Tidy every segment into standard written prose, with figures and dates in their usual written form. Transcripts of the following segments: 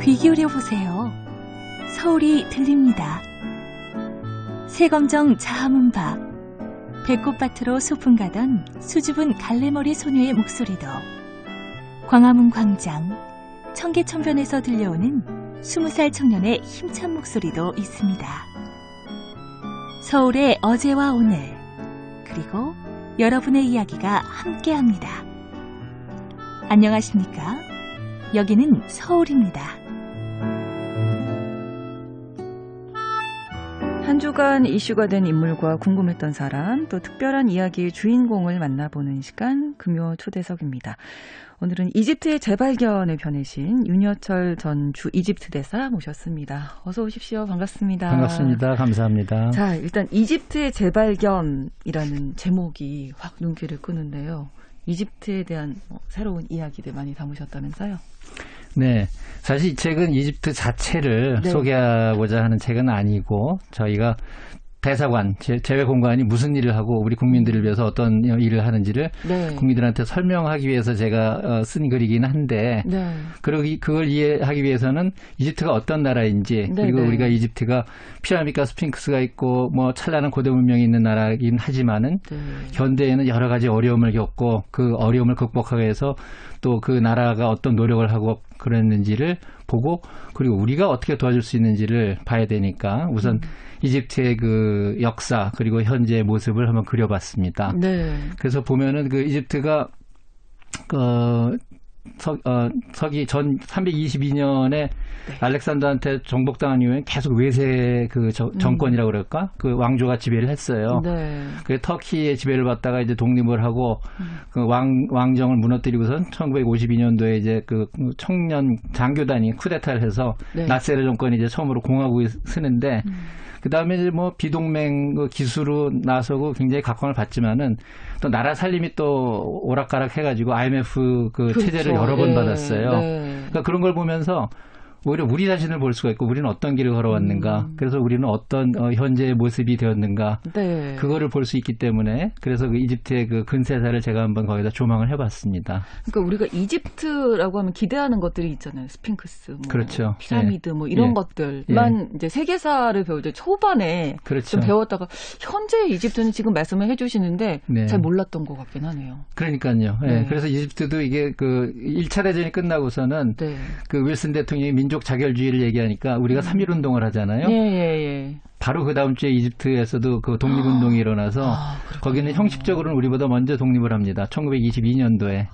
귀 기울여 보세요. 서울이 들립니다. 세검정 자아문 밖, 배꽃밭으로 소풍 가던 수줍은 갈래머리 소녀의 목소리도, 광화문 광장, 청계천변에서 들려오는 20살 청년의 힘찬 목소리도 있습니다. 서울의 어제와 오늘, 그리고 여러분의 이야기가 함께합니다. 안녕하십니까? 여기는 서울입니다. 한 주간 이슈가 된 인물과 궁금했던 사람, 또 특별한 이야기의 주인공을 만나보는 시간, 금요 초대석입니다. 오늘은 이집트의 재발견을 펴내신 윤여철 전 주 이집트 대사 모셨습니다. 어서 오십시오. 반갑습니다. 반갑습니다. 감사합니다. 자, 일단 이집트의 재발견이라는 제목이 확 눈길을 끄는데요. 이집트에 대한 새로운 이야기들 많이 담으셨다면서요? 네. 사실 이 책은 이집트 자체를 소개하고자 하는 책은 아니고, 저희가 대사관, 재외공관이 무슨 일을 하고 우리 국민들을 위해서 어떤 일을 하는지를 국민들한테 설명하기 위해서 제가 쓴 글이긴 한데, 그걸 이해하기 위해서는 이집트가 어떤 나라인지, 그리고 우리가 이집트가 피라미드과 스핑크스가 있고 뭐 찬란한 고대 문명이 있는 나라이긴 하지만은 현대에는 여러 가지 어려움을 겪고 그 어려움을 극복하기 위해서 또 그 나라가 어떤 노력을 하고 그랬는지를 보고, 그리고 우리가 어떻게 도와줄 수 있는지를 봐야 되니까 우선 이집트의 그 역사 그리고 현재의 모습을 한번 그려봤습니다. 그래서 보면은 그 이집트가 서기 전 322년에 알렉산더한테 정복당한 이후에 계속 외세 그 정권이라고 그럴까? 그 왕조가 지배를 했어요. 그 터키의 지배를 받다가 이제 독립을 하고 그 왕정을 무너뜨리고선 1952년도에 이제 그 청년 장교단이 쿠데타를 해서 나세르 정권이 이제 처음으로 공화국을 쓰는데, 그 다음에 이제 뭐 비동맹 기수로 나서고 굉장히 각광을 받지만은 또 나라 살림이 또 오락가락 해가지고 IMF 그 체제를 여러 번 받았어요. 그러니까 그런 걸 보면서 오히려 우리 자신을 볼 수가 있고, 우리는 어떤 길을 걸어왔는가, 그래서 우리는 어떤 현재의 모습이 되었는가, 그거를 볼 수 있기 때문에, 그래서 그 이집트의 그 근세사를 제가 한번 거기다 조망을 해봤습니다. 그러니까 우리가 이집트라고 하면 기대하는 것들이 있잖아요. 스핑크스, 뭐 그렇죠. 피라미드, 뭐 이런 것들만 이제 세계사를 배울 때 초반에 좀 배웠다가 현재 이집트는 지금 말씀을 해주시는데 잘 몰랐던 것 같긴 하네요. 그러니까요. 그래서 이집트도 이게 그 1차 대전이 끝나고서는 그 윌슨 대통령이 민족 자결주의를 얘기하니까 우리가 3.1운동을 하잖아요. 바로 그 다음 주에 이집트에서도 그 독립운동이 일어나서 거기는 형식적으로는 우리보다 먼저 독립을 합니다. 1922년도에.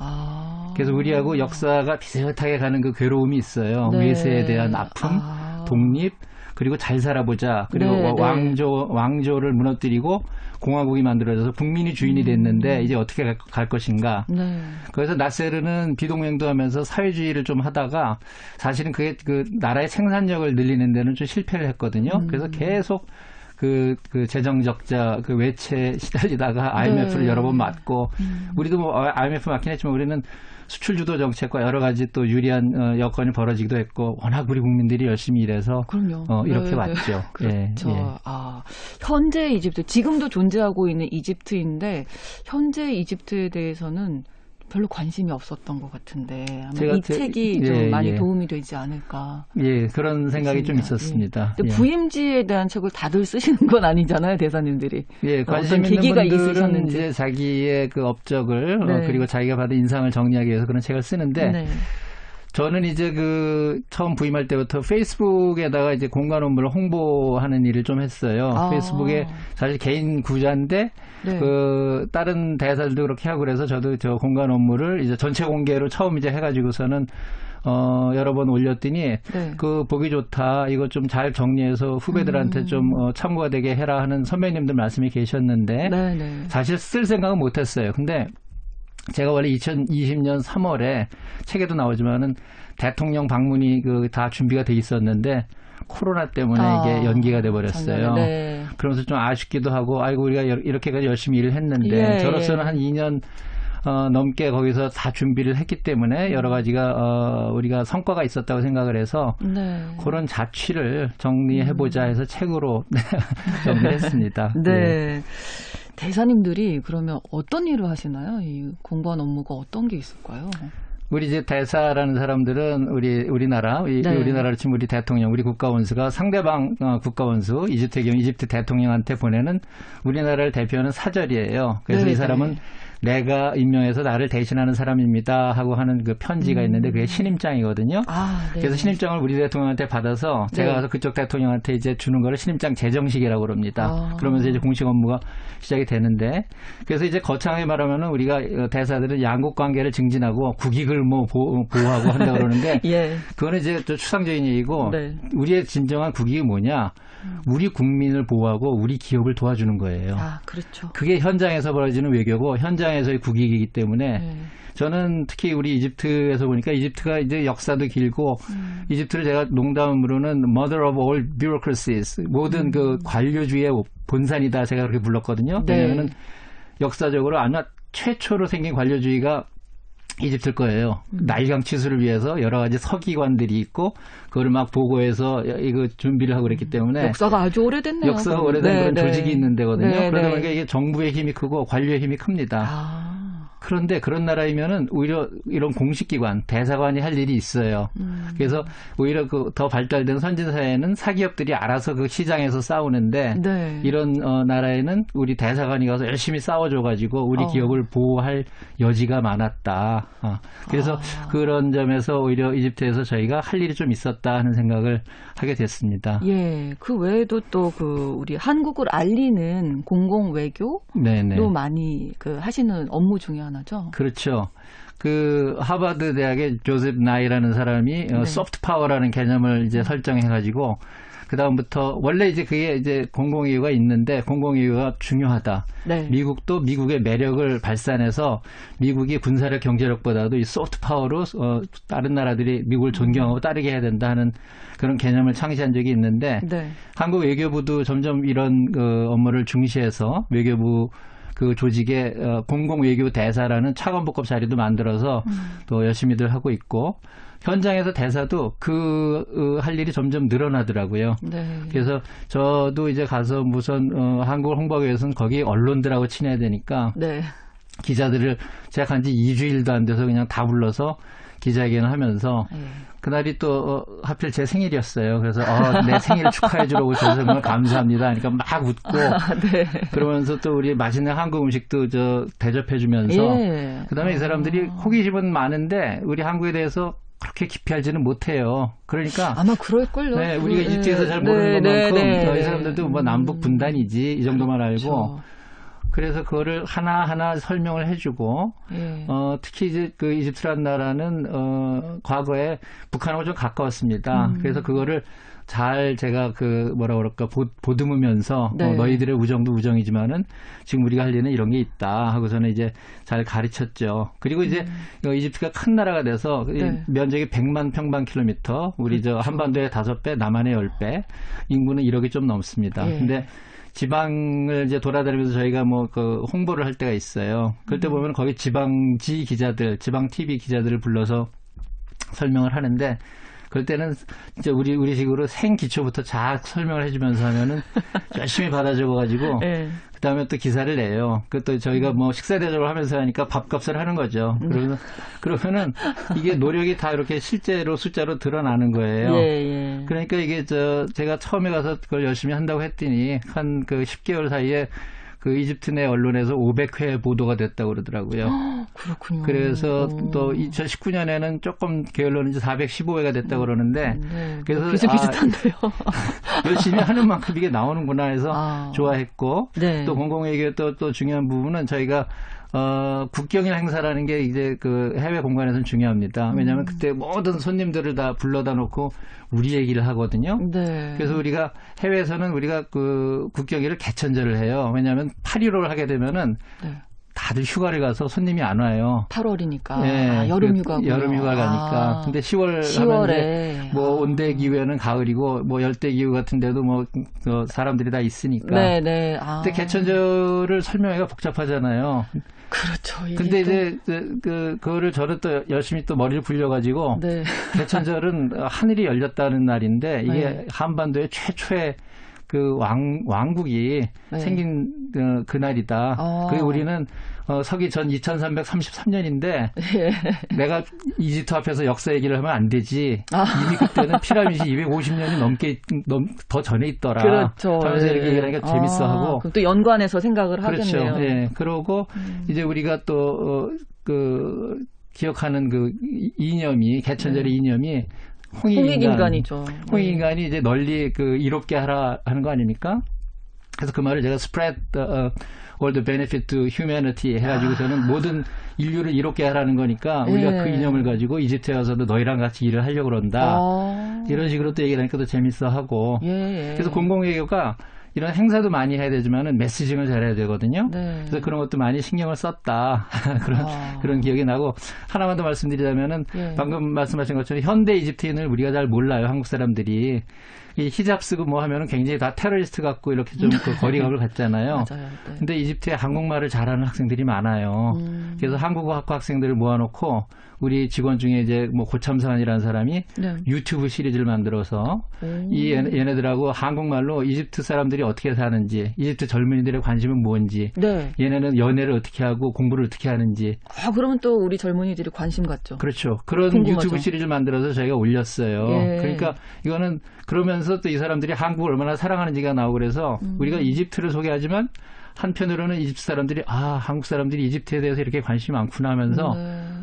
그래서 우리하고 역사가 비슷하게 가는 그 괴로움이 있어요. 외세에 대한 아픔, 독립, 그리고 잘 살아보자. 그리고 왕조를 무너뜨리고 공화국이 만들어져서 국민이 주인이 됐는데 이제 어떻게 갈 것인가. 그래서 나세르는 비동맹도 하면서 사회주의를 좀 하다가 사실은 그게 그 나라의 생산력을 늘리는 데는 좀 실패를 했거든요. 그래서 계속 그 재정 적자, 그 외채 시달리다가 IMF를 여러 번 맞고, 우리도 뭐 IMF 맞긴 했지만 우리는 수출 주도 정책과 여러 가지 또 유리한 여건이 벌어지기도 했고, 워낙 우리 국민들이 열심히 일해서 이렇게 왔죠. 그렇죠. 현재 이집트, 지금도 존재하고 있는 이집트인데 현재 이집트에 대해서는 별로 관심이 없었던 것 같은데 아마 이 책이 좀 많이 도움이 되지 않을까. 그런 생각이 좀 있었습니다. 부임지에 대한 책을 다들 쓰시는 건 아니잖아요, 대사님들이. 관심 있는 계기가 분들은 이제 자기의 그 업적을 그리고 자기가 받은 인상을 정리하기 위해서 그런 책을 쓰는데, 저는 이제 그 처음 부임할 때부터 페이스북에다가 이제 공간 업무를 홍보하는 일을 좀 했어요. 페이스북에 사실 개인 구자인데 그 다른 대사들도 그렇게 하고, 그래서 저도 저 공간 업무를 이제 전체 공개로 처음 이제 해가지고서는 여러 번 올렸더니 그 보기 좋다, 이거 좀 잘 정리해서 후배들한테 좀 참고가 되게 해라 하는 선배님들 말씀이 계셨는데 사실 쓸 생각은 못했어요. 근데 제가 원래 2020년 3월에 책에도 나오지만은 대통령 방문이 그 다 준비가 돼 있었는데 코로나 때문에 이게 연기가 돼 버렸어요. 그러면서 좀 아쉽기도 하고, 아이고 우리가 이렇게까지 열심히 일을 했는데 저로서는 한 2년 넘게 거기서 다 준비를 했기 때문에 여러 가지가 우리가 성과가 있었다고 생각을 해서 그런 자취를 정리해보자 해서 책으로 정리했습니다. 대사님들이 그러면 어떤 일을 하시나요? 이 공관 업무가 어떤 게 있을까요? 우리 이제 대사라는 사람들은 우리나라, 네. 우리나라로 치면 우리 대통령, 우리 국가원수가 상대방 국가원수, 이집트의 경우 이집트 대통령한테 보내는 우리나라를 대표하는 사절이에요. 그래서 이 사람은 내가 임명해서 나를 대신하는 사람입니다 하고 하는 그 편지가 있는데 그게 신임장이거든요. 그래서 신임장을 우리 대통령한테 받아서 제가 가서 그쪽 대통령한테 이제 주는 거를 신임장 제정식이라고 그럽니다. 그러면서 이제 공식 업무가 시작이 되는데 그래서 이제 거창하게 말하면은 우리가 대사들은 양국 관계를 증진하고 국익을 뭐 보호하고 한다 그러는데 그거는 이제 좀 추상적인 얘기고 우리의 진정한 국익이 뭐냐? 우리 국민을 보호하고 우리 기업을 도와주는 거예요. 그렇죠. 그게 현장에서 벌어지는 외교고 현장에서의 국익이기 때문에 저는 특히 우리 이집트에서 보니까 이집트가 이제 역사도 길고 이집트를 제가 농담으로는 mother of all bureaucracies 모든 그 관료주의의 본산이다 제가 그렇게 불렀거든요. 왜냐하면 역사적으로 아마 최초로 생긴 관료주의가 이집트일 거예요. 날강치수를 위해서 여러 가지 서기관들이 있고 그거를 막 보고해서 이거 준비를 하고 그랬기 때문에 역사가 아주 오래됐네요. 역사가 오래된 그런 조직이 있는 데거든요. 그러다 보니까 이게 정부의 힘이 크고 관료의 힘이 큽니다. 그런데 그런 나라이면은 오히려 이런 공식기관, 대사관이 할 일이 있어요. 그래서 오히려 그 더 발달된 선진사회는 사기업들이 알아서 그 시장에서 싸우는데 이런 나라에는 우리 대사관이 가서 열심히 싸워줘가지고 우리 기업을 보호할 여지가 많았다. 그래서 그런 점에서 오히려 이집트에서 저희가 할 일이 좀 있었다 하는 생각을 하게 됐습니다. 그 외에도 또 그 우리 한국을 알리는 공공 외교도 많이 그 하시는 업무 중에 하나죠. 그렇죠. 그 하버드 대학의 조셉 나이라는 사람이 소프트 파워라는 개념을 이제 설정해가지고 그 다음부터 원래 이제 그게 이제 공공이유가 있는데 공공이유가 중요하다. 미국도 미국의 매력을 발산해서 미국이 군사력 경제력보다도 이 소프트 파워로 다른 나라들이 미국을 존경하고 따르게 해야 된다 하는 그런 개념을 창시한 적이 있는데 한국 외교부도 점점 이런 그 업무를 중시해서 외교부 그 조직의 공공외교 대사라는 차관복급 자리도 만들어서 또 열심히들 하고 있고 현장에서 대사도 할 일이 점점 늘어나더라고요. 그래서 저도 이제 가서 무슨 한국을 홍보하기 위해서는 거기 언론들하고 친해야 되니까 기자들을 제가 간 지 2주일도 안 돼서 그냥 다 불러서 기자회견을 하면서 그날이 또 하필 제 생일이었어요. 그래서 내 생일 축하해 주러 오셔서 정말 감사합니다. 그러니까 막 웃고 그러면서 또 우리 맛있는 한국 음식도 대접해 주면서 그다음에 이 사람들이 호기심은 많은데 우리 한국에 대해서 그렇게 깊이 알지는 못해요. 그러니까 아마 그럴걸요. 우리가 이집트에서 잘 모르는 것만큼 이 사람들도 뭐 남북 분단이지 이 정도만 알고 그래서 그거를 하나하나 설명을 해주고 특히 이제 그 이집트라는 나라는 과거에 북한하고 좀 가까웠습니다. 그래서 그거를 잘 제가 그 뭐라 그럴까 보듬으면서 너희들의 우정도 우정이지만은 지금 우리가 할 일은 이런 게 있다 하고서는 이제 잘 가르쳤죠. 그리고 이제 이집트가 큰 나라가 돼서 면적이 100만 평방킬로미터, 우리 저 한반도의 5배, 남한의 10배, 인구는 1억이 좀 넘습니다. 근데 지방을 이제 돌아다니면서 저희가 뭐 그 홍보를 할 때가 있어요. 그럴 때 보면 거기 지방지 기자들, 지방 TV 기자들을 불러서 설명을 하는데 그럴 때는 이제 우리식으로 생기초부터 쫙 설명을 해주면서 하면은 열심히 받아 적어가지고 그다음에 또 기사를 내요. 그것도 저희가 뭐 식사 대접을 하면서 하니까 밥값을 하는 거죠. 그러면은 이게 노력이 다 이렇게 실제로 숫자로 드러나는 거예요. 그러니까 이게 제가 처음에 가서 그걸 열심히 한다고 했더니 한 그 10개월 사이에 그 이집트 내 언론에서 500회 보도가 됐다고 그러더라고요. 그렇군요. 그래서 또 2019년에는 조금 게을렀는지 415회가 됐다고 그러는데 그래서 비슷비슷한데요. 열심히 하는 만큼 이게 나오는구나 해서 좋아했고 또 공공외교 또 중요한 부분은 저희가 국경일 행사라는 게 이제 그 해외 공간에서는 중요합니다. 왜냐하면 그때 모든 손님들을 다 불러다 놓고 우리 얘기를 하거든요. 그래서 우리가 해외에서는 우리가 그 국경일을 개천절을 해요. 왜냐하면 8.15를 하게 되면은 다들 휴가를 가서 손님이 안 와요. 8월이니까. 여름 휴가고. 여름 휴가 가니까. 근데 10월에 뭐 온대 기후에는 가을이고 뭐 열대 기후 같은 데도 뭐 사람들이 다 있으니까. 근데 개천절을 설명하기가 복잡하잖아요. 그렇죠. 근데 이제 그거를 저는 또 열심히 또 머리를 굴려가지고 개천절은 하늘이 열렸다는 날인데 이게 한반도의 최초의 그 왕국이 네. 생긴 그날이다. 그리고 우리는 서기 전 2333년인데 내가 이집트 앞에서 역사 얘기를 하면 안 되지. 이미 그때는 피라미드 250년이 더 전에 있더라. 그렇죠. 하면서 이렇게 얘기하니까 재밌어하고. 그럼 또 연관해서 생각을 하겠네요. 그렇죠. 예. 그러고 이제 우리가 또 기억하는 그 이념이 개천절의 이념이 홍익인간이죠. 홍익인간이 이제 널리 이롭게 하라 하는 거 아닙니까? 그래서 그 말을 제가 spread all the benefit to humanity 해가지고 저는 모든 인류를 이롭게 하라는 거니까 우리가 그 이념을 가지고 이집트에 와서도 너희랑 같이 일을 하려고 그런다. 이런 식으로 또 얘기를 하니까 또 재밌어하고. 그래서 공공외교가 이런 행사도 많이 해야 되지만은 메시징을 잘해야 되거든요. 그래서 그런 것도 많이 신경을 썼다. 그런 기억이 나고 하나만 더 말씀드리자면은 방금 말씀하신 것처럼 현대 이집트인을 우리가 잘 몰라요. 한국 사람들이. 이 히잡 쓰고 뭐 하면은 굉장히 다 테러리스트 같고 이렇게 좀 거리감을 갖잖아요. 맞아요. 네. 근데 이집트에 한국말을 잘하는 학생들이 많아요. 그래서 한국어 학과 학생들을 모아놓고 우리 직원 중에 이제 뭐 고참사원이라는 사람이 유튜브 시리즈를 만들어서 이 얘네들하고 한국말로 이집트 사람들이 어떻게 사는지, 이집트 젊은이들의 관심은 뭔지, 얘네는 연애를 어떻게 하고 공부를 어떻게 하는지. 그러면 또 우리 젊은이들이 관심 갖죠. 그렇죠. 그런 궁금하죠. 유튜브 시리즈를 만들어서 저희가 올렸어요. 그러니까 이거는 그러면서 또 이 사람들이 한국을 얼마나 사랑하는지가 나오고 그래서 우리가 이집트를 소개하지만 한편으로는 이집트 사람들이 한국 사람들이 이집트에 대해서 이렇게 관심이 많구나 하면서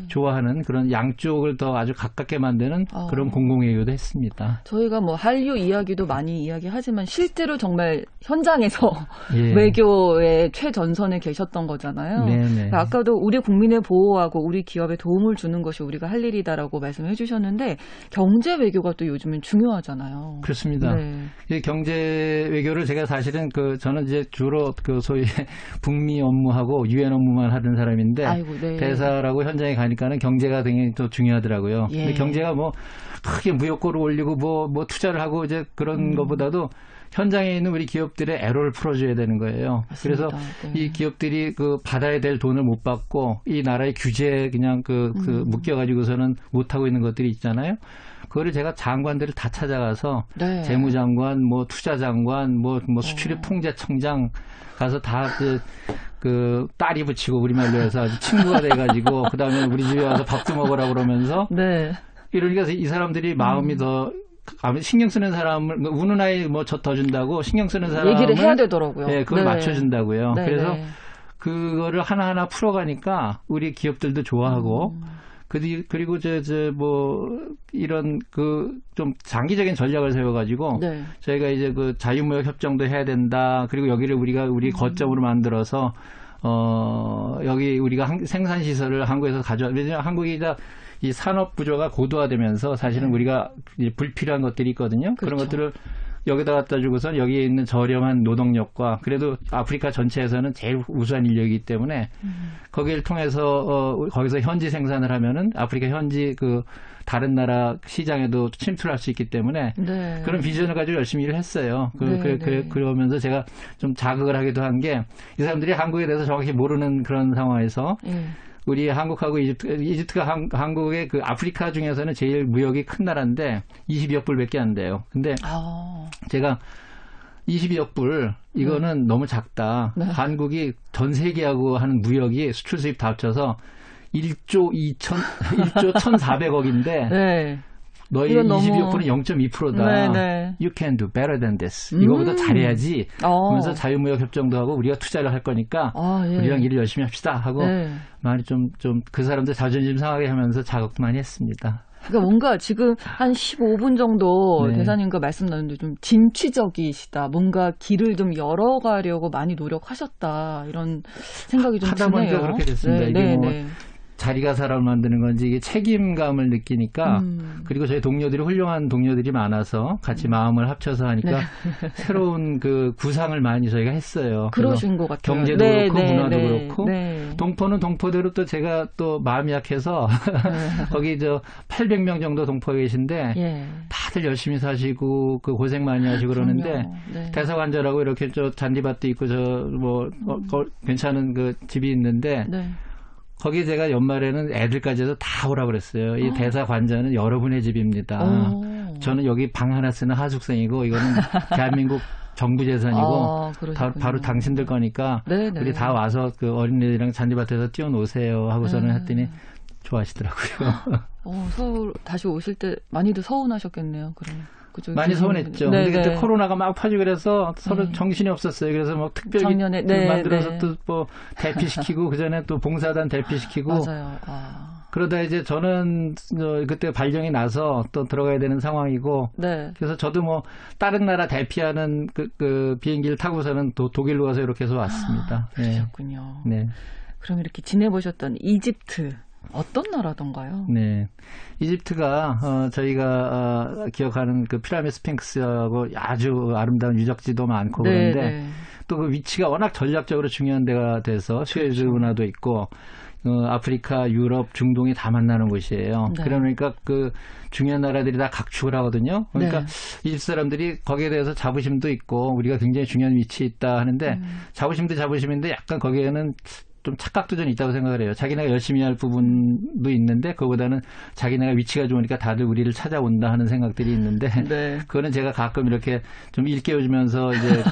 좋아하는 그런 양쪽을 더 아주 가깝게 만드는 그런 공공외교도 했습니다. 저희가 뭐 한류 이야기도 많이 이야기하지만 실제로 정말 현장에서 외교의 최전선에 계셨던 거잖아요. 그러니까 아까도 우리 국민의 보호하고 우리 기업에 도움을 주는 것이 우리가 할 일이다라고 말씀해 주셨는데 경제 외교가 또 요즘은 중요하잖아요. 그렇습니다. 경제 외교를 제가 사실은 저는 이제 주로 소위 북미 업무하고 유엔 업무만 하던 사람인데 대사라고 현장에 가니까는 경제가 굉장히 또 중요하더라고요. 근데 경제가 뭐 크게 무역고를 올리고 뭐 투자를 하고 이제 그런 것보다도 현장에 있는 우리 기업들의 애로를 풀어줘야 되는 거예요. 맞습니다. 그래서 이 기업들이 받아야 될 돈을 못 받고 이 나라의 규제에 그냥 묶여가지고서는 못 하고 있는 것들이 있잖아요. 그거를 제가 장관들을 다 찾아가서 재무장관, 뭐 투자장관, 뭐 수출입 통제청장 가서 다 딸이 붙이고 우리말로 해서 아주 친구가 돼가지고 그다음에 우리 집에 와서 밥도 먹으라고 그러면서 이러니까 이 사람들이 마음이 더 신경 쓰는 사람을 우는 아이 뭐 저 더 준다고 신경 쓰는 사람을 얘기를 해야 되더라고요. 그걸 맞춰준다고요. 그래서 그거를 하나하나 풀어가니까 우리 기업들도 좋아하고. 그리고 이런 좀 장기적인 전략을 세워가지고 저희가 이제 자유무역 협정도 해야 된다. 그리고 여기를 우리 거점으로 만들어서 여기 우리가 생산 시설을 한국에서 왜냐하면 한국이 이 산업 구조가 고도화되면서 사실은 우리가 이제 불필요한 것들이 있거든요. 그런 것들을 여기다 갖다 주고선 여기에 있는 저렴한 노동력과 그래도 아프리카 전체에서는 제일 우수한 인력이기 때문에 거기를 통해서 거기서 현지 생산을 하면은 아프리카 현지 다른 나라 시장에도 침투를 할 수 있기 때문에 그런 비전을 가지고 열심히 일을 했어요. 그러면서 제가 좀 자극을 하기도 한 게 이 사람들이 한국에 대해서 정확히 모르는 그런 상황에서 우리 한국하고 이집트가 한국의 아프리카 중에서는 제일 무역이 큰 나라인데 20억 불밖에 안 돼요. 근데 제가 22억 불 이거는 너무 작다. 한국이 전 세계하고 하는 무역이 수출 수입 다 합쳐서 1조 1,400억인데 너희 22억 불은 0.2%다. You can do better than this. 이거보다 잘해야지. 하면서 자유무역 협정도 하고 우리가 투자를 할 거니까 우리랑 일을 열심히 합시다 하고 많이 좀 그 사람들 자존심 상하게 하면서 자극도 많이 했습니다. 그러니까 뭔가 지금 한 15분 정도 대사님과 말씀 나눴는데 좀 진취적이시다. 뭔가 길을 좀 열어가려고 많이 노력하셨다. 이런 생각이 좀 드네요. 하다 보니까 그렇게 됐습니다. 이게 뭐 자리가 사람을 만드는 건지 이게 책임감을 느끼니까 그리고 저희 동료들이 훌륭한 동료들이 많아서 같이 마음을 합쳐서 하니까 새로운 구상을 많이 저희가 했어요. 그러신 것 같아요. 경제도 그렇고 문화도 그렇고 동포는 동포대로 또 제가 또 마음이 약해서 거기 800명 정도 동포가 계신데 다들 열심히 사시고 고생 많이 하시고 그러는데 대사관절하고 이렇게 잔디밭도 있고 괜찮은 집이 있는데 거기 제가 연말에는 애들까지 해서 다 오라고 그랬어요. 이 대사 관저는 여러분의 집입니다. 저는 여기 방 하나 쓰는 하숙생이고 이거는 대한민국 정부 재산이고 바로 당신들 거니까 네네. 우리 다 와서 그 어린이들이랑 잔디밭에서 뛰어노세요 하고서는 했더니 좋아하시더라고요. 서울 다시 오실 때 많이들 서운하셨겠네요. 그럼. 많이 서운했죠. 근데 그때 코로나가 막 퍼지고 그래서 서로 정신이 없었어요. 그래서 뭐 특별히 작년에, 만들어서 또 뭐 대피시키고 그전에 또 봉사단 대피시키고 맞아요. 그러다 이제 저는 그때 발령이 나서 또 들어가야 되는 상황이고 그래서 저도 뭐 다른 나라 대피하는 그 비행기를 타고서는 또 독일로 가서 이렇게 해서 왔습니다. 그러셨군요. 네. 그럼 이렇게 지내보셨던 이집트 어떤 나라던가요? 네. 이집트가 저희가 기억하는 그 피라미드 스핑크스하고 아주 아름다운 유적지도 많고 그런데 또 그 위치가 워낙 전략적으로 중요한 데가 돼서 수에즈 운하도 있고 아프리카, 유럽, 중동이 다 만나는 곳이에요. 그러니까 그 중요한 나라들이 다 각축을 하거든요. 그러니까 이집트 사람들이 거기에 대해서 자부심도 있고 우리가 굉장히 중요한 위치에 있다 하는데 자부심도 자부심인데 약간 거기에는 좀 착각도 좀 있다고 생각을 해요. 자기네가 열심히 할 부분도 있는데 그거보다는 자기네가 위치가 좋으니까 다들 우리를 찾아온다 하는 생각들이 있는데 그거는 제가 가끔 이렇게 좀 일깨워주면서 이제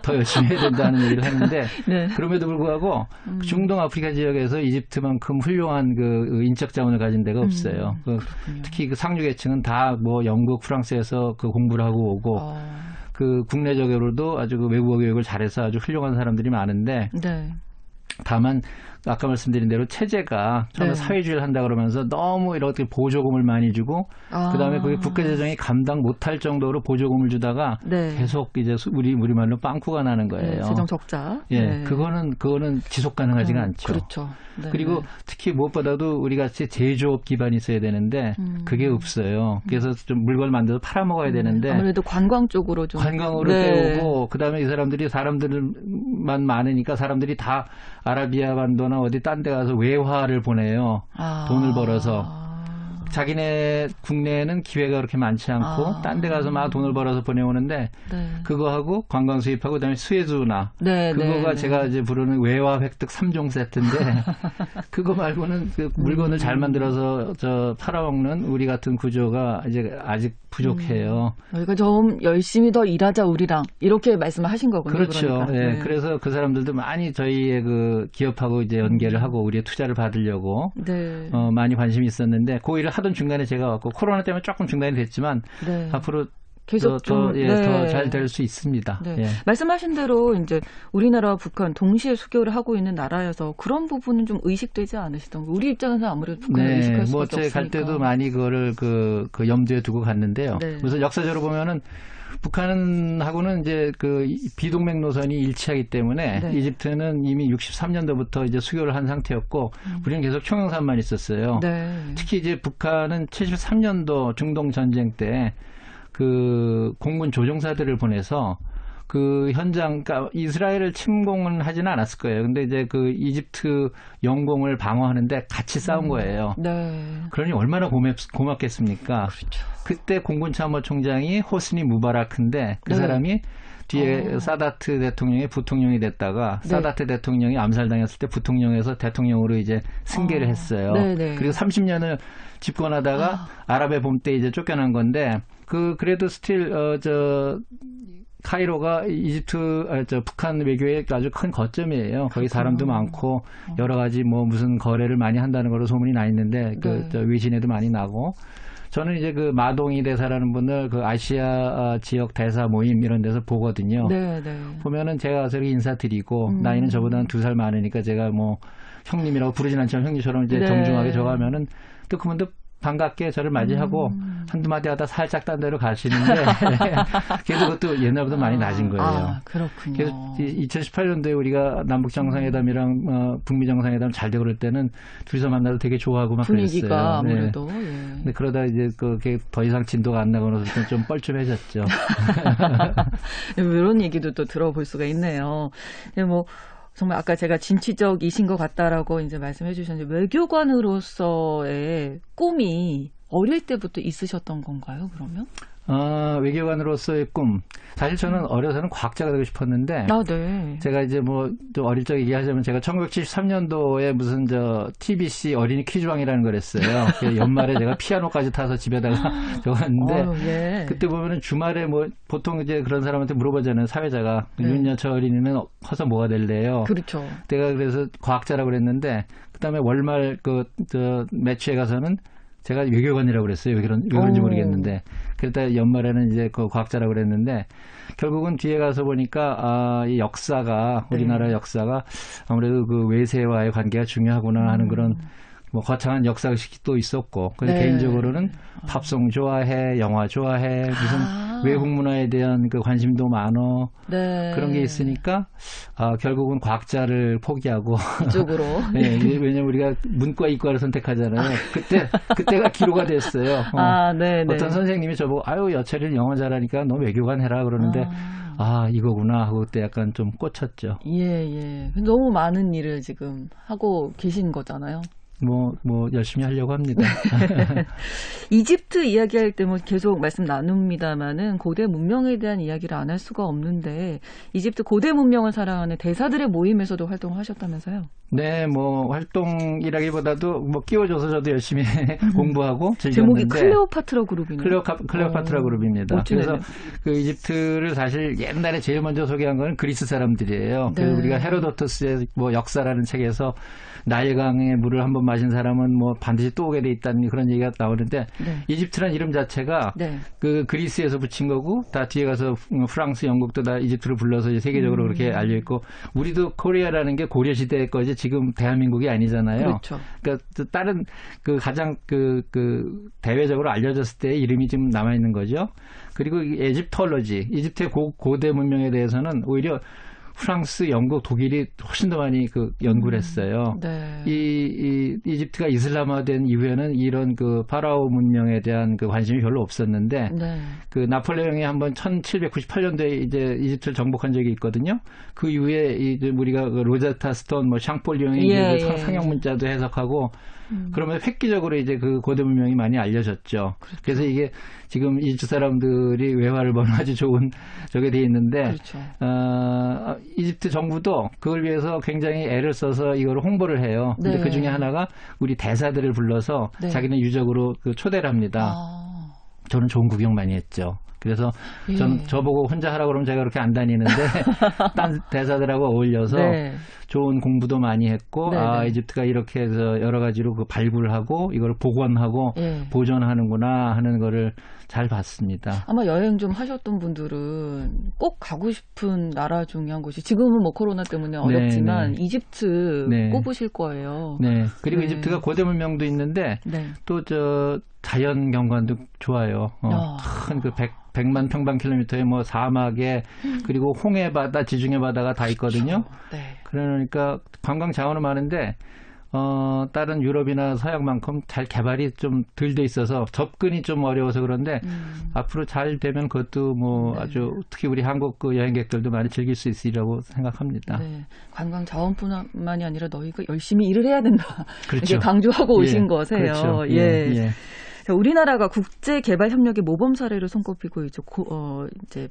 더 열심히 해야 된다는 얘기를 하는데 그럼에도 불구하고 중동 아프리카 지역에서 이집트만큼 훌륭한 그 인적 자원을 가진 데가 없어요. 특히 그 상류계층은 다 뭐 영국, 프랑스에서 그 공부를 하고 오고 그 국내적으로도 아주 그 외국어 교육을 잘해서 아주 훌륭한 사람들이 많은데 다만 아까 말씀드린 대로 체제가 처음에 사회주의를 한다 그러면서 너무 이렇게 보조금을 많이 주고 그다음에 그게 국가 재정이 감당 못할 정도로 보조금을 주다가 계속 이제 우리말로 빵꾸가 나는 거예요. 재정 적자. 그거는 지속 가능하지가 않죠. 그렇죠. 그리고 특히 무엇보다도 우리 같이 제조업 기반이 있어야 되는데 그게 없어요. 그래서 좀 물건을 만들어서 팔아먹어야 되는데 아무래도 관광 쪽으로 좀 관광으로 때우고 그다음에 이 사람들만 많으니까 사람들이 다 아라비아 반도나 어디 딴 데 가서 외화를 보내요. 돈을 벌어서. 자기네 국내에는 기회가 그렇게 많지 않고 딴 데 가서 막 돈을 벌어서 보내오는데 그거하고 관광 수입하고 그다음에 수에즈운하 그거가 제가 이제 부르는 외화 획득 3종 세트인데 그거 말고는 그 물건을 잘 만들어서 팔아먹는 우리 같은 구조가 이제 아직 부족해요. 저희가 좀 열심히 더 일하자 우리랑 이렇게 말씀하신 거군요. 그렇죠. 그러니까. 그래서 그 사람들도 많이 저희의 그 기업하고 이제 연계를 하고 우리의 투자를 받으려고 많이 관심이 있었는데 그 일을 하던 중간에 제가 왔고 코로나 때문에 조금 중단이 됐지만 앞으로 계속 더 잘 될 수 있습니다. 말씀하신 대로 이제 우리나라와 북한 동시에 수교를 하고 있는 나라여서 그런 부분은 좀 의식되지 않으시던 거. 우리 입장에서 아무래도 북한을 의식할 수밖에 없으니까. 갈 때도 많이 그거를 그 염두에 두고 갔는데요. 그래서 역사적으로 보면은 북한하고는 이제 그 비동맹 노선이 일치하기 때문에 이집트는 이미 63년도부터 이제 수교를 한 상태였고 우리는 계속 총영산만 있었어요. 특히 이제 북한은 73년도 중동 전쟁 때 그 공군 조종사들을 보내서 그 현장, 그러니까 이스라엘을 침공은 하지는 않았을 거예요. 근데 이제 그 이집트 영공을 방어하는데 같이 싸운 거예요. 그러니 얼마나 고맙겠습니까? 그때 공군 참모총장이 호스니 무바라크인데 그 사람이 뒤에 사다트 대통령이 부통령이 됐다가 사다트 대통령이 암살당했을 때 부통령에서 대통령으로 이제 승계를 했어요. 그리고 30년을 집권하다가 아랍의 봄 때 이제 쫓겨난 건데 그래도 스틸 카이로가 북한 외교의 아주 큰 거점이에요. 거기 사람도 많고 여러 가지 뭐 무슨 거래를 많이 한다는 걸로 소문이 나 있는데 외신에도 많이 나고 저는 이제 그 마동희 대사라는 분을 그 아시아 지역 대사 모임 이런 데서 보거든요. 보면은 제가 저렇게 인사드리고 나이는 저보다 한 2살 많으니까 제가 뭐 형님이라고 부르진 않지만 형님처럼 이제 정중하게 저가면은 또 그분도 반갑게 저를 맞이하고 한두 마디 하다 살짝 딴 데로 가시는데 그래도 그것도 옛날보다 많이 낮은 거예요. 그렇군요. 그래서 2018년도에 우리가 남북 정상회담이랑 북미 정상회담 잘 되고 그럴 때는 둘이서 만나도 되게 좋아하고 막 분위기가 그랬어요. 아무래도. 근데 그러다 이제 그게 더 이상 진도가 안 나고 나서 좀 뻘쭘해졌죠. 이런 얘기도 또 들어볼 수가 있네요. 뭐 정말 아까 제가 진취적이신 것 같다라고 이제 말씀해 주셨는데 외교관으로서의 꿈이 어릴 때부터 있으셨던 건가요, 그러면? 외교관으로서의 꿈. 사실 저는 어려서는 과학자가 되고 싶었는데. 네. 제가 이제 뭐, 또 어릴 적 얘기하자면 제가 1973년도에 무슨 TBC 어린이 퀴즈왕이라는 걸 했어요. 연말에 제가 피아노까지 타서 집에다가 적었는데. 예. 그때 보면은 주말에 뭐, 보통 이제 그런 사람한테 물어보잖아요. 사회자가. 네. 윤여철 어린이는 커서 뭐가 될래요? 그렇죠. 내가 그래서 과학자라고 그랬는데, 그 다음에 월말 매치에 가서는 제가 외교관이라고 그랬어요. 왜 그런지 모르겠는데. 그랬다 연말에는 이제 그 과학자라고 그랬는데, 결국은 뒤에 가서 보니까, 이 역사가, 우리나라 역사가 아무래도 그 외세와의 관계가 중요하구나 하는 그런 뭐 거창한 역사의식이 또 있었고, 그래서 개인적으로는 팝송 좋아해, 영화 좋아해, 무슨 외국 문화에 대한 그 관심도 많어. 그런 게 있으니까, 결국은 과학자를 포기하고. 이쪽으로. 네, 왜냐면 우리가 문과, 이과를 선택하잖아요. 그때가 기로가 됐어요. 어떤 선생님이 저보고, 여철이는 영어 잘하니까 너 외교관 해라 그러는데, 이거구나 하고 그때 약간 좀 꽂혔죠. 예. 너무 많은 일을 지금 하고 계신 거잖아요. 열심히 하려고 합니다. 이집트 이야기할 때 뭐 계속 말씀 나눕니다만은 고대 문명에 대한 이야기를 안 할 수가 없는데, 이집트 고대 문명을 사랑하는 대사들의 모임에서도 활동하셨다면서요? 네, 활동이라기보다도 끼워줘서 저도 열심히 공부하고 즐겼는데. 제목이 클레오파트라 그룹이네요. 클레오파트라 그룹입니다. 그래서 그 이집트를 사실 옛날에 제일 먼저 소개한 거는 그리스 사람들이에요. 그래서 우리가 헤로도토스의 역사라는 책에서 나일강의 물을 한번 마신 사람은 반드시 또 오게 돼 있다는 그런 얘기가 나오는데, 이집트란 이름 자체가 그 그리스에서 붙인 거고, 다 뒤에 가서 프랑스, 영국도 다 이집트를 불러서 이제 세계적으로 그렇게 알려 있고, 우리도 코리아라는 게 고려 시대의 거지 지금 대한민국이 아니잖아요. 그렇죠. 그러니까 다른 가장 대외적으로 알려졌을 때의 이름이 지금 남아 있는 거죠. 그리고 에집톨로지, 이집트의 고대 문명에 대해서는 오히려 프랑스, 영국, 독일이 훨씬 더 많이 연구를 했어요. 이집트가 이슬람화된 이후에는 이런 파라오 문명에 대한 관심이 별로 없었는데, 나폴레옹이 한번 1798년도에 이제 이집트를 정복한 적이 있거든요. 그 이후에 이제 우리가 로제타 스톤, 샹폴리옹의 상형 문자도 해석하고, 그러면서 획기적으로 이제 고대 문명이 많이 알려졌죠. 그렇죠. 그래서 이게 지금 이집트 사람들이 외화를 보는 아주 좋은 저게 돼 있는데, 이집트 정부도 그걸 위해서 굉장히 애를 써서 이걸 홍보를 해요. 근데 그 중에 하나가 우리 대사들을 불러서 자기는 유적으로 초대를 합니다. 저는 좋은 구경 많이 했죠. 그래서 저보고 혼자 하라고 그러면 제가 그렇게 안 다니는데, 딴 대사들하고 어울려서 좋은 공부도 많이 했고, 이집트가 이렇게 해서 여러 가지로 발굴을 하고 이걸 복원하고 보존하는구나 하는 거를 잘 봤습니다. 아마 여행 좀 하셨던 분들은 꼭 가고 싶은 나라 중에 한 곳이, 지금은 코로나 때문에 어렵지만 이집트 꼽으실 거예요. 그리고 이집트가 고대 문명도 있는데 또 자연 경관도 좋아요. 큰 100만 평방킬로미터의 사막에, 그리고 홍해 바다, 지중해 바다가 다 있거든요. 그러니까 관광 자원은 많은데, 다른 유럽이나 서양만큼 잘 개발이 좀 덜 돼 있어서 접근이 좀 어려워서 그런데, 앞으로 잘 되면 그것도 아주 특히 우리 한국 여행객들도 많이 즐길 수 있으리라고 생각합니다. 관광 자원뿐만이 아니라 너희가 열심히 일을 해야 된다. 이렇게 강조하고 오신 거세요. 그렇죠. 우리나라가 국제개발협력의 모범 사례로 손꼽히고 이제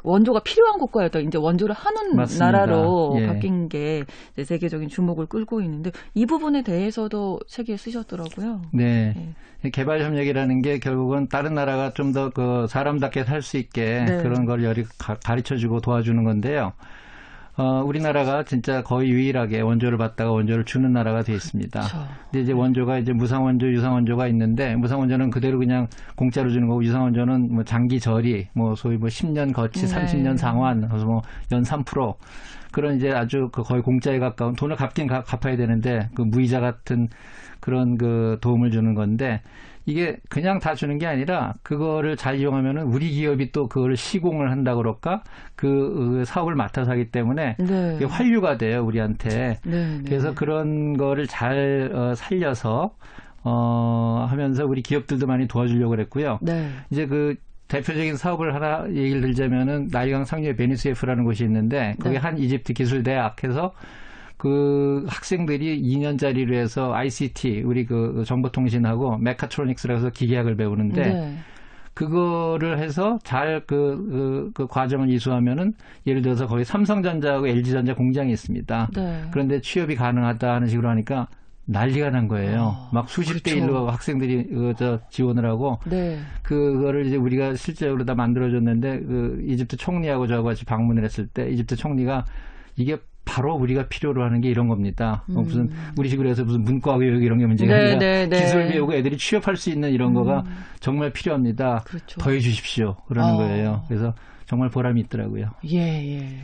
원조가 필요한 국가였다, 이제 원조를 하는 나라로 바뀐 게 이제 세계적인 주목을 끌고 있는데, 이 부분에 대해서도 책에 쓰셨더라고요. 개발협력이라는 게 결국은 다른 나라가 좀 더 사람답게 살 수 있게 그런 걸 가르쳐주고 도와주는 건데요. 우리나라가 진짜 거의 유일하게 원조를 받다가 원조를 주는 나라가 되어 있습니다. 근데 이제 원조가 이제 무상원조, 유상원조가 있는데, 무상원조는 그대로 그냥 공짜로 주는 거고, 유상원조는 장기 저리, 소위 10년 거치, 30년 상환, 그래서 연 3%. 그런 이제 아주 거의 공짜에 가까운, 돈을 갚긴 갚아야 되는데, 무이자 같은 그런 도움을 주는 건데, 이게 그냥 다 주는 게 아니라 그거를 잘 이용하면은 우리 기업이 또 그걸 시공을 한다 그럴까? 그 사업을 맡아서 하기 때문에 이게 환류가 돼요, 우리한테. 그래서 그런 거를 잘 살려서 하면서 우리 기업들도 많이 도와주려고 그랬고요. 이제 대표적인 사업을 하나 얘기를 들자면은 나일강 상류에 베니스에프라는 곳이 있는데, 거기 한 이집트 기술대학에서 학생들이 2년짜리로 해서 ICT, 우리 정보통신하고 메카트로닉스라고 해서 기계학을 배우는데, 그거를 해서 잘 그 과정을 이수하면은 예를 들어서 거기 삼성전자하고 LG전자 공장이 있습니다. 네. 그런데 취업이 가능하다 하는 식으로 하니까 난리가 난 거예요. 막 수십 대 그렇죠. 1로 학생들이 지원을 하고 네. 그거를 이제 우리가 실제로 다 만들어줬는데 그 이집트 총리하고 저하고 같이 방문을 했을 때 이집트 총리가 이게 바로 우리가 필요로 하는 게 이런 겁니다. 무슨 우리 식으로 해서 무슨 문과 교육 이런 게 문제가 아니라 기술 배우고 애들이 취업할 수 있는 이런 거가 정말 필요합니다. 그렇죠. 더 해주십시오. 그러는 거예요. 그래서 정말 보람이 있더라고요. 예.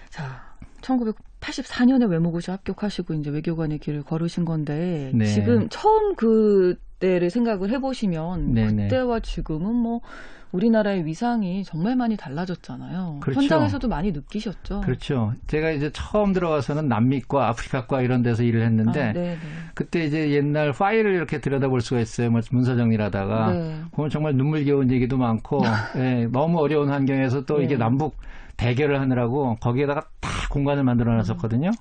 자, 1984년에 외무고시 합격하시고 이제 외교관의 길을 걸으신 건데 네. 지금 처음 그때를 생각을 해보시면 네네. 그때와 지금은 뭐 우리나라의 위상이 정말 많이 달라졌잖아요. 그렇죠. 현장에서도 많이 느끼셨죠? 그렇죠. 제가 이제 처음 들어가서는 남미과, 아프리카과 이런 데서 일을 했는데 그때 이제 옛날 파일을 이렇게 들여다볼 수가 있어요. 뭐 문서 정리를 하다가 보면 정말 눈물겨운 얘기도 많고 예, 너무 어려운 환경에서 또 이게 남북 대결을 하느라고 거기에다가 다 공간을 만들어 놨었거든요.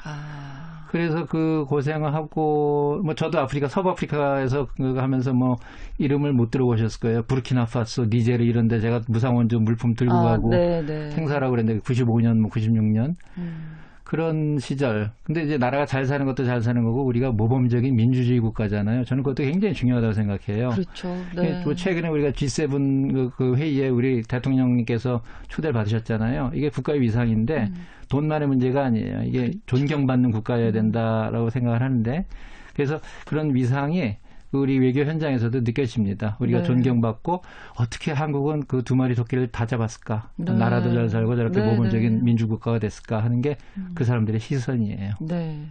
그래서 그 고생을 하고 뭐 저도 서부아프리카에서 하면서 뭐 이름을 못 들어보셨을 거예요. 부르키나파소, 니제르 이런 데 제가 무상원조 물품 들고 가고 행사라고 그랬는데 95년, 뭐 96년 그런 시절. 근데 이제 나라가 잘 사는 것도 잘 사는 거고 우리가 모범적인 민주주의 국가잖아요. 저는 그것도 굉장히 중요하다고 생각해요. 그렇죠. 네. 최근에 우리가 G7 그 회의에 우리 대통령님께서 초대를 받으셨잖아요. 이게 국가의 위상인데 돈만의 문제가 아니에요. 이게 존경받는 국가여야 된다라고 생각을 하는데 그래서 그런 위상이 우리 외교 현장에서도 느껴집니다. 우리가 존경받고 어떻게 한국은 그 두 마리 토끼를 다 잡았을까? 나라도 잘 살고 저렇게 모범적인 민주국가가 됐을까 하는 게 그 사람들의 시선이에요. 네.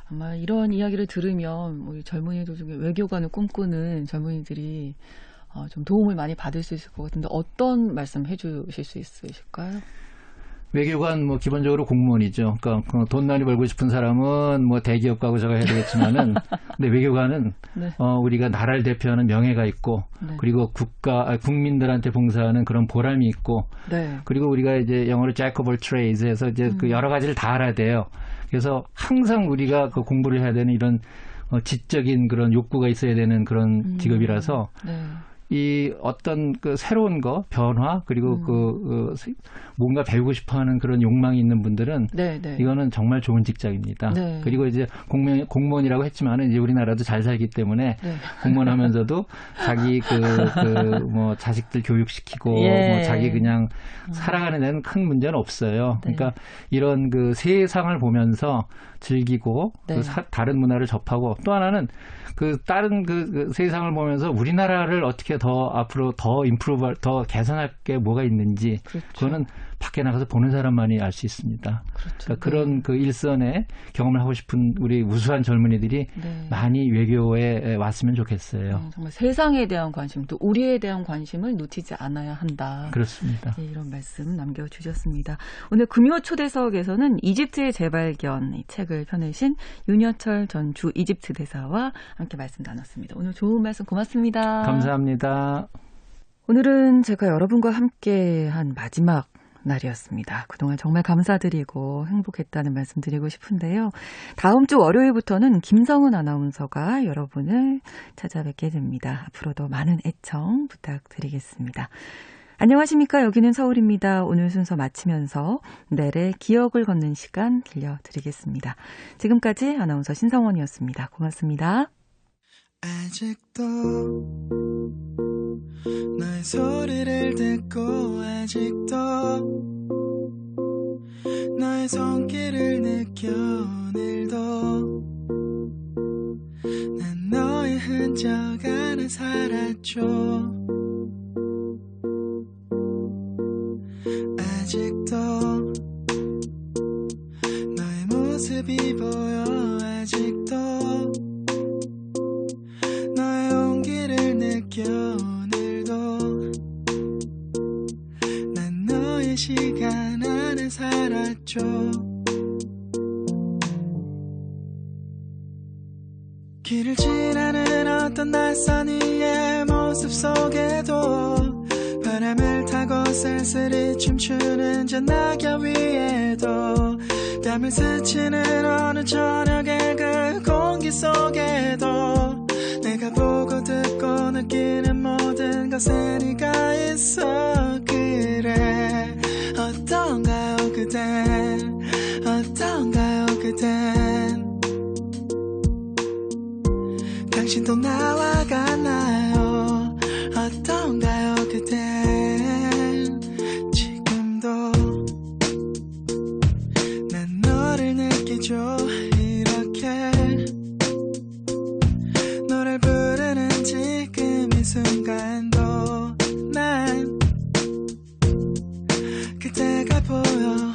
아마 이런 이야기를 들으면 우리 젊은이들 중에 외교관을 꿈꾸는 젊은이들이 좀 도움을 많이 받을 수 있을 것 같은데 어떤 말씀 해주실 수 있으실까요? 외교관 뭐 기본적으로 공무원이죠. 그러니까 돈 많이 벌고 싶은 사람은 뭐 대기업 가고 저거 해야 되겠지만은 근데 외교관은 우리가 나라를 대표하는 명예가 있고 그리고 국민들한테 봉사하는 그런 보람이 있고 그리고 우리가 이제 영어로 Jack of all trades에서 이제 그 여러 가지를 다 알아야 돼요. 그래서 항상 우리가 그 공부를 해야 되는 이런 지적인 그런 욕구가 있어야 되는 그런 직업이라서 이 어떤 그 새로운 거, 변화, 그리고 뭔가 배우고 싶어 하는 그런 욕망이 있는 분들은 이거는 정말 좋은 직장입니다. 그리고 이제 공무원이라고 했지만은 이제 우리나라도 잘 살기 때문에 공무원 하면서도 자기 뭐 자식들 교육시키고 뭐 자기 그냥 살아가는 데는 큰 문제는 없어요. 그러니까 이런 그 세상을 보면서 즐기고 다른 문화를 접하고 또 하나는 그 다른 그 세상을 보면서 우리나라를 어떻게 더 앞으로 더 개선할 게 뭐가 있는지 그거는 밖에 나가서 보는 사람만이 알 수 있습니다. 그러니까 그런 그 일선에 경험을 하고 싶은 우리 우수한 젊은이들이 많이 외교에 왔으면 좋겠어요. 정말 세상에 대한 관심 또 우리에 대한 관심을 놓치지 않아야 한다. 그렇습니다. 이런 말씀 남겨주셨습니다. 오늘 금요 초대석에서는 이집트의 재발견 이 책을 펴내신 윤여철 전 주 이집트 대사와 함께 말씀 나눴습니다. 오늘 좋은 말씀 고맙습니다. 감사합니다. 오늘은 제가 여러분과 함께한 마지막 날이었습니다. 그동안 정말 감사드리고 행복했다는 말씀 드리고 싶은데요. 다음 주 월요일부터는 김성은 아나운서가 여러분을 찾아뵙게 됩니다. 앞으로도 많은 애청 부탁드리겠습니다. 안녕하십니까? 여기는 서울입니다. 오늘 순서 마치면서 내일의 기억을 걷는 시간 들려드리겠습니다. 지금까지 아나운서 신성원이었습니다. 고맙습니다. 아직도 너의 소리를 듣고 아직도 너의 손길을 느껴 오늘도 난 너의 흔적 안에 살았죠. 아직도 너의 모습이 보여 아직도 너의 온기를 느껴 오늘도 난 너의 시간 안에 살았죠. 길을 지나는 어떤 낯선 이의 모습 속에도 바람을 타고 쓸쓸히 춤추는 저 낙엽 위에도 땀을 스치는 어느 저녁의 그 공기 속에도 내가 보고 듣고 느끼는 모든 것에 네가 있어. 그래 어떤가요 그댄, 어떤가요 그댄. 당신도 나와 같나요? 어떤가요 그댄. 지금도 난 너를 느끼죠. 이렇게 노래를 부르는 지금 이 순간도 난 그대가 보여.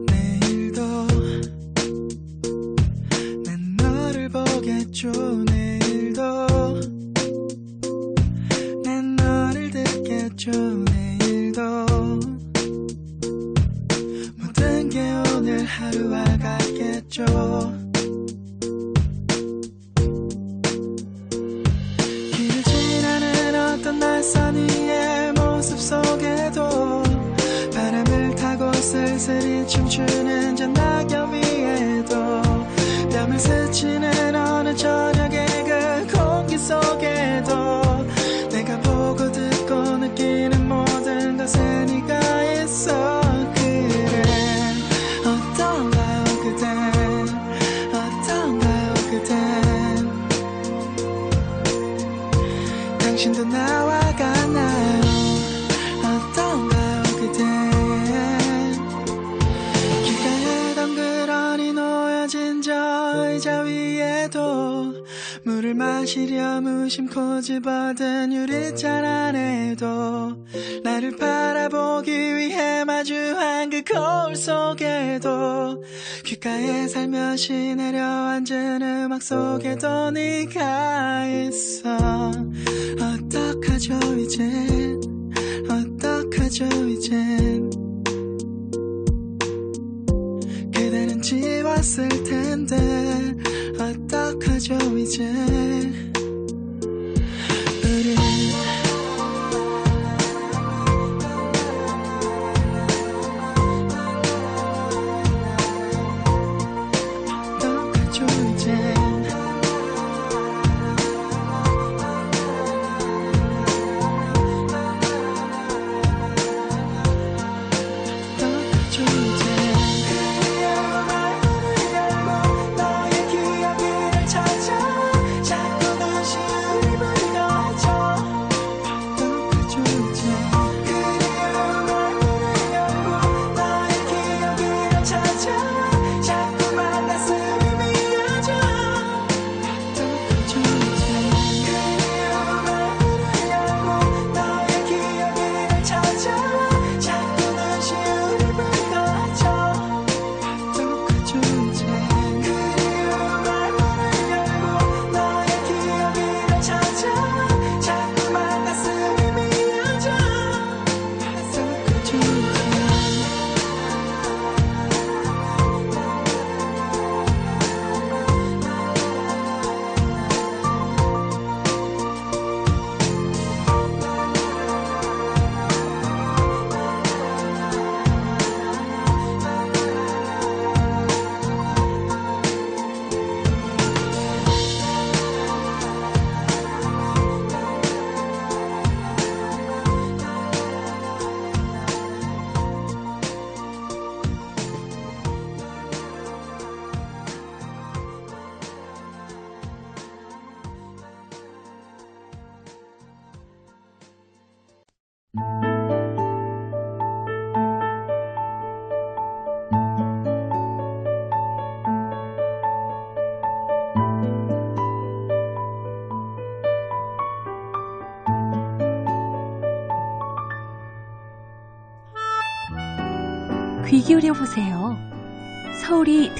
내일도 난 너를 보겠죠. 내일도 난 너를 듣겠죠. 내일도 모든 게 오늘 하루와 같겠죠. 길을 지나는 어떤 낯선 이의 모습 속에도 바람을 타고 쓸쓸히 춤추는 저 낙엽 위에도 뺨을 스치는 어느 저녁의 그 공기 속에도 내가 보고 듣고 느끼는 모든 것에 네가 있어. 그래 어떤가요 그댄, 어떤가요 그댄. 당신도 나와 같나요? 어떤가요 그댄. 길가에 덩그러니 놓여진 저 의자 위에도 물을 마시려 무심코 집어든 유리잔 안에도 나를 바라보기 위해 마주한 그 거울 속에도 귓가에 살며시 내려앉은 음악 속에도 네가 있어. 어떡하죠 이젠, 어떡하죠 이젠. 그대는 지웠을 텐데 어떡하죠 이제. 우린 어떡하죠 이제. 어떡하죠 이제. 너의 기억을 찾아 자꾸 다시 우리 불러줘. 어떡하죠 이제. 그리움의 문을 열고 너의 기억을 찾아 자꾸만 가슴이 미어져. 어떡하죠 이제. 그리움의 문을 열고 너의 기억을 찾아 자꾸 다시 우리 불러줘. 어떡하죠 이제. 그리움의 문을 열고 너의 기억을 찾아 자꾸만 가슴이 미어져. 어떡하죠 이제. 귀 기울여 보세요. 서울이